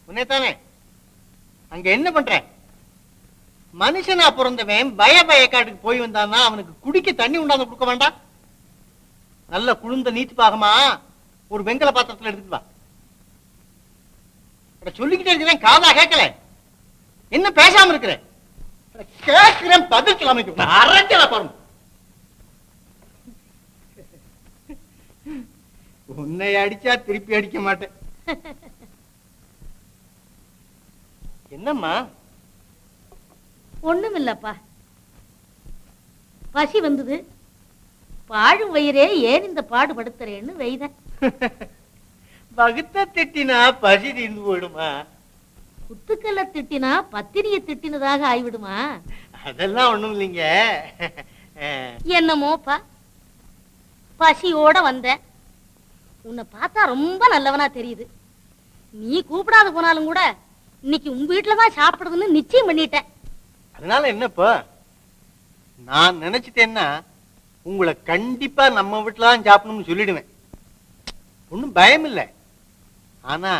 உன்னைத்தானே அங்க என்ன பண்ற? மனுஷனா பிறந்தவன் பயக்காட்டுக்கு போய் வந்தான்னா அவனுக்கு குடிக்க தண்ணி உண்டாந்து கொடுக்க வேண்டாம்? நல்ல குளிர்ந்த நீச்சு பாகமா ஒரு வெங்கல பாத்திரத்துல எடுத்துட்டு வா. சொல்லிக்கிட்டே இருக்கிறேன், காதா கேட்கல. என்ன பேசாம இருக்கிற? கேட்கிறேன், பதில் கிளம்பிட்டு அரஞ்சல பாருங்க. உன்னை அடிச்சா திருப்பி அடிக்க மாட்டேன். என்னம்மா? ஒண்ணும் இல்லப்பா, பசி வந்தது. பாழும் வயிறே ஏன் இந்த பாடுபடுத்துறேன்னு வைத. பகுத்த திட்டினா பசி தீர்ந்து போயிடுமா? குத்துக்கல்ல திட்டினா பத்தினிய திட்டினதாக ஆய்விடுமா? அதெல்லாம் ஒண்ணும் இல்லைங்க. என்னமோப்பா, பசியோட வந்த. உன்னை பார்த்தா ரொம்ப நல்லவனா தெரியுது. நீ கூப்பிடாத போனாலும் கூட இன்னைக்கு உங்க வீட்டுலதான் சாப்பிடுறதுன்னு நிச்சயம் பண்ணிட்டேன். அதனால என்னப்பா, நான் நினைச்சிட்டேன்னா உங்களை கண்டிப்பா நம்ம வீட்டுலதான் சாப்பிடணும்னு சொல்லிடுவேன். ஒன்னும் பயம் இல்லை. ஆனா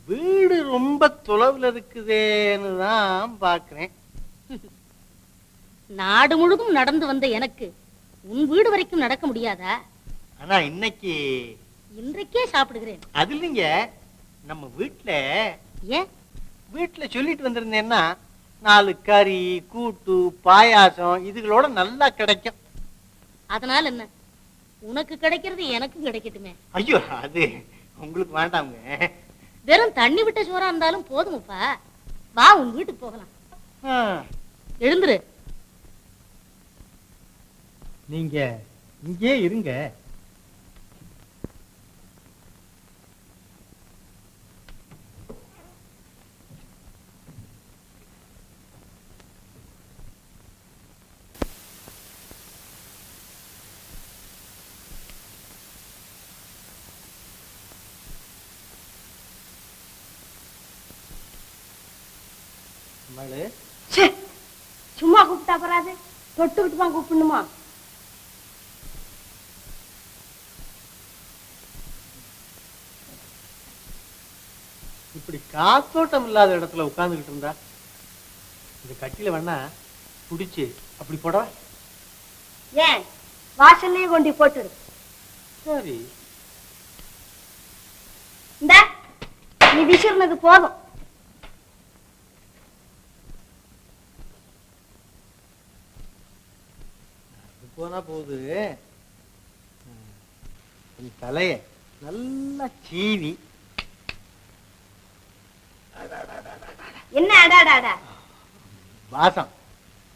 வீடு ரொம்ப தொலைவில் இருக்குதேன்னு தான் பாக்குறேன். நாடு முழுதும் நடந்து வந்த எனக்கு உன் வீடு வரைக்கும் நடக்க முடியாதா? ஆனா இன்றைக்கே சாப்பிடுகிறேன். அது இல்லைங்க, நம்ம வீட்டுல ஏன் வீட்டுல சொல்லிட்டு வந்திருந்தேன்னா 4 கறி, கூட்டு, பாயாசம் இதுகளோட நல்லா கிடைக்கும். அதனால என்ன, உனக்கு கிடைக்கிறது எனக்கும் கிடைக்கட்டுமே. ஐயோ, அது உங்களுக்கு வேண்டாங்க. வெறும் தண்ணி விட்ட சோறா இருந்தாலும் போதுமப்பா. வா, உன் வீட்டுக்கு போகலாம். எழுந்துரு. நீங்க இங்கே இருங்க. சும்மா கூப்பிட்டா போறாது, தொட்டுக்கிட்டு தான் கூப்பிடணுமா? இப்படி காத்தோட்டம் இல்லாத இடத்துல உட்கார்ந்துகிட்டு இருந்தா இந்த கட்டில வேணா புடிச்சு அப்படி போட. ஏன் வாசல்லே கொண்டு போட்டுடு. சரி, இந்த நீ விசிறினது போதும். போனா போகுது. தலைய நல்லா சீவி. என்ன அடாடாடா? வாசம்,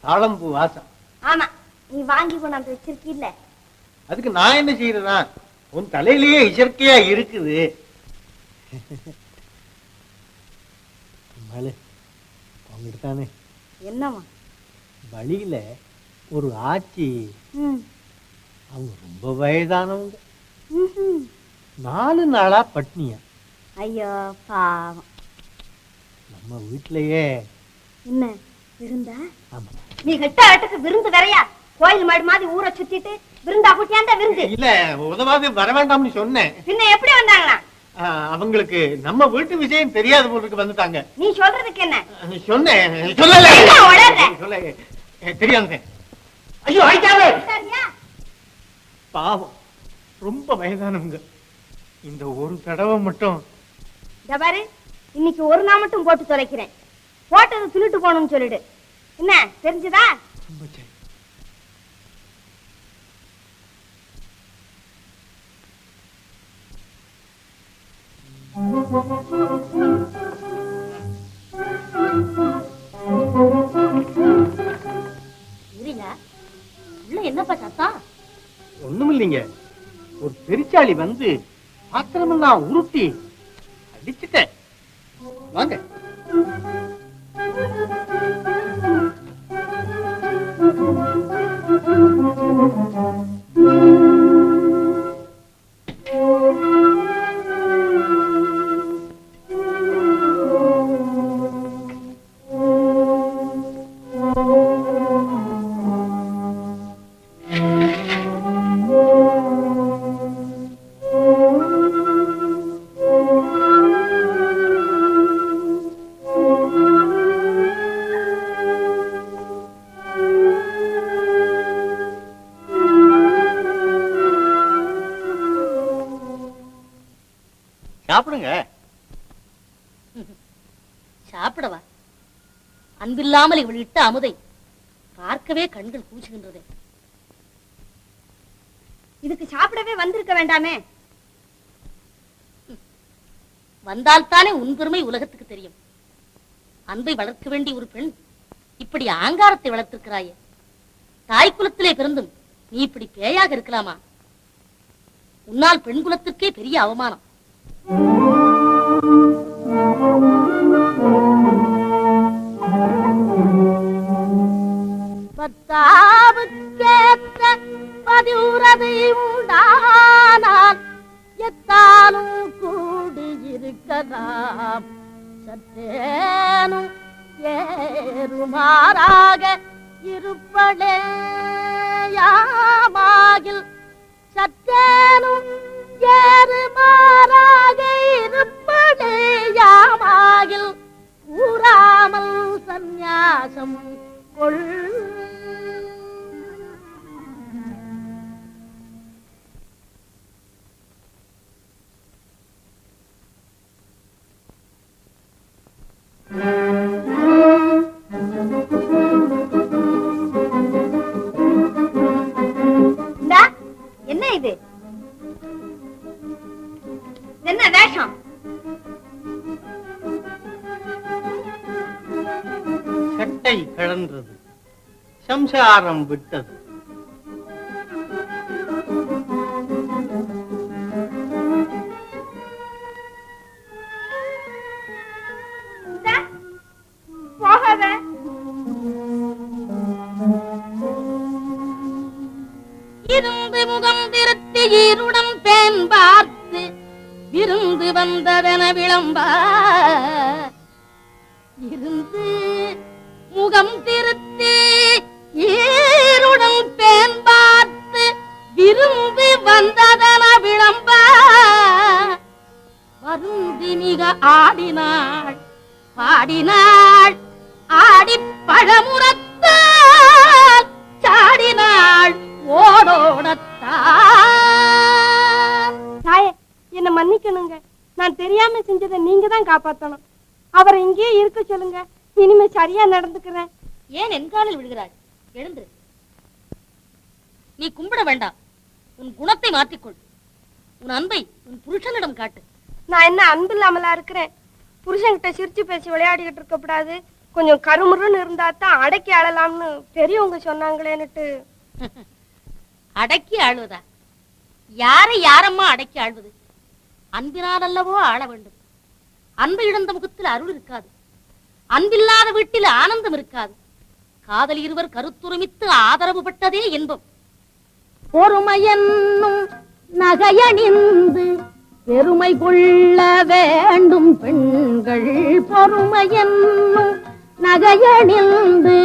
தாழம்பூ வாசம். ஆமா, நீ வாங்கி கொண்டாந்து வச்சிருக்கீல்ல. அதுக்கு நான் என்ன செய்யறதா? உன் தலையிலேயே இயற்கையா இருக்குது. அவங்கிட்ட தானே என்னமா வழியில ஒரு ஆச்சி, அவங்க ரொம்ப வயதானவங்க, 4 நாளா பட்னியா. ஐயோ பாவம். நம்ம வீட்லயே என்ன விருந்தா? ஆமா. நீ கெட்ட ஆட்டுக்கு விருந்து வேறையா? கோயில் மாடு மாதிரி ஊரை சுத்திட்டு விருந்தா கூட்டியாண்டா விருந்து? இல்ல, உதவாது வர வேண்டாம்னு சொன்னேன். பின்ன எப்படி வந்தாங்களா? அவங்களுக்கு நம்ம வீட்டு விஷயம் தெரியாத போட்டுக்கு வந்துட்டாங்க. நீ சொல்றதுக்கு என்ன? சொன்னேன், சொல்ல தெரியாத. ஐயோ, ஆயிட்டாவே. பாவம், ரொம்ப வயதானவங்க. இந்த ஒரு தடவை மட்டும் பாரு, இன்னைக்கு ஒரு நாள் மட்டும் போட்டு தொலைக்கிறேன். போட்டது துணிட்டு போகணும்னு சொல்லிடு. என்ன தெரிஞ்சதா? என்னப்பா சத்தம்? ஒண்ணும் இல்லைங்க, ஒரு பெருச்சாளி வந்து பாத்திரமெல்லாம் உருட்டி அடிச்சுட்டேன். வாங்க. சாப்பிடுங்க. சாப்பிடவா? அன்பில்லாமல் இவள் இட்ட அமுதை பார்க்கவே கண்கள் கூச்சுகின்றது. இதுக்கு சாப்பிடவே வந்திருக்க வேண்டாமே? வந்தால்தானே உன் பெருமை உலகத்துக்கு தெரியும். அன்பை வளர்க்க வேண்டிய ஒரு பெண் இப்படி ஆங்காரத்தை வளர்த்திருக்கிறாயே. தாய் குலத்திலே பிறந்தும் நீ இப்படி பேயாக இருக்கலாமா? உன்னால் பெண் குலத்திற்கே பெரிய அவமானம். பத்தாவுக்கேற்ற பதிவுறதை உண்டானால் எத்தாலும் கூடியிருக்கலாம். சற்றேனும் ஏறுமாறாக இருப்படேயாமாகில் சற்றேனும் ஏறுமாறாக இருப்படேயாமாகில் கூறாமல் சந்நியாசம் கொள். என்ன இது? என்ன வேஷம்? சட்டை கழன்றது, சம்சாரம் விட்டது. போகாத. இருந்து முகம் திருத்தி ஈருடன் பேன் பார்த்து விருந்து வந்ததென விளம்ப இருந்து முகம் திருத்தி ஈருடன் பேன் பார்த்து விருந்து வந்ததென விளம்ப வருந்தி மிக ஆடினாள் பாடினாள் ஆடி பழமுறத்தால் சாடினாள் ஓடோடத்தான். தாயே, என்ன மன்னிக்கணுங்க. நான் தெரியாம செஞ்சதை நீங்க தான் காப்பாத்தணும். அவரை இங்கேயே இருக்க சொல்லுங்க. இனிமே சரியா நடந்துக்கிறேன். ஏன் என் காலில் விழுகிறாய்? எழுந்து. நீ கும்பிட வேண்டாம். உன் குணத்தை மாற்றிக்கொள். உன் அன்பை உன் புருஷனிடம் காட்டு. நான் என்ன அன்பு இல்லாமலா இருக்கிறேன்? புருஷன்கிட்ட சிரிச்சு பேசி விளையாடிக்கிட்டு இருக்க கூடாது. கொஞ்சம் கருமுருன்னு இருந்தா தான் அடக்கி ஆளலாம்னு பெரியவங்க சொன்னாங்களேன்னுட்டு. அடக்கி ஆளுவதா? யாரை யாரம்மா அடக்கி ஆள்வது? அன்பினால் அல்லவோ ஆள வேண்டும். அன்பு இழந்த முகத்தில் அருள் இருக்காது. அன்பில்லாத வீட்டில் ஆனந்தம் இருக்காது. காதல் இருவர் கருத்துரிமித்து ஆதரவு பட்டதே இன்பம். பொறுமையென்னும் நகையணிந்து பெருமை கொள்ள வேண்டும் பெண்கள். பொறுமையென்னும் நகையணிந்து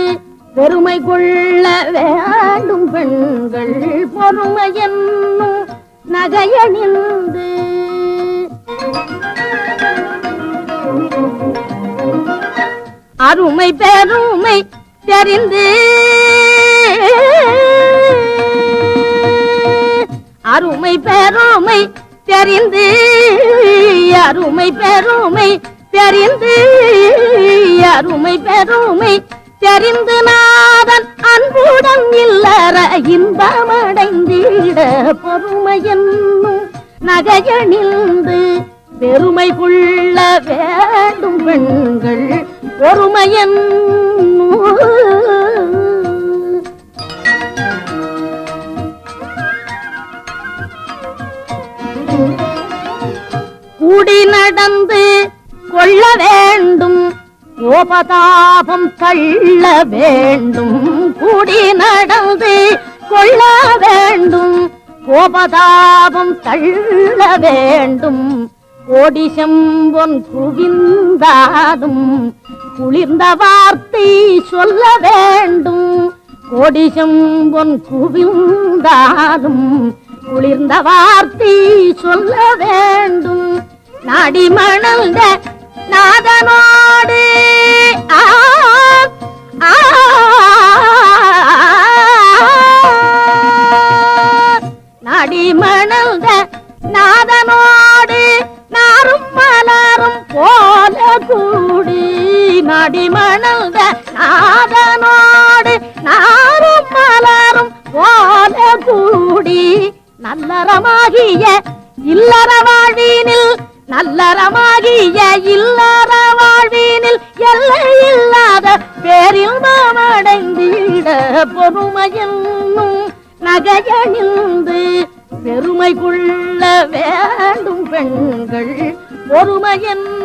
பெருமை கொள்ள வேண்டும் பெண்கள். பொறுமையென்னும் நகையணிந்து அருமை பெருமை தெரிந்து அருமை பெருமை தெரிந்து அருமை பெருமை தெரிந்து அருமை பெருமை தெரிந்து நாதன் அன்புடன் இல்லற இன்பமடைந்திட பொறுமையென்னும் நகையணிந்து பெருமை கொள்ள வேண்டும் பெண்கள். பொறுமையென்னும் கூடி நடந்து கொள்ள வேண்டும் கோபதாபம் தள்ள வேண்டும். கூடி நடந்து கொள்ள வேண்டும் கோபதாபம் தள்ள வேண்டும். கோடி செம்பொன் குவிந்தாடும் குளிர்ந்த வார்த்தை சொல்ல வேண்டும். கோடி செம்பொன் குவிந்தாடும் குளிர்ந்த வார்த்தை சொல்ல வேண்டும். நாடி மணந்த நாதனோடு நாடி மணந்த நாதனோடு நாரும் போல கூடி நடிமணந்த நாதனோடு நாரும் மலரும் போல கூடி நல்லறமாகிய இல்லற வாழ்வினில் நல்லறமாகிய இல்லற வாழ்வினில் எல்லை இல்லாத பேரில்மடைந்திட பொறுமையென்னும் நகையணிந்து பெருமை கொள்ள வேண்டும் பெண்கள் பொறுமையென்னும்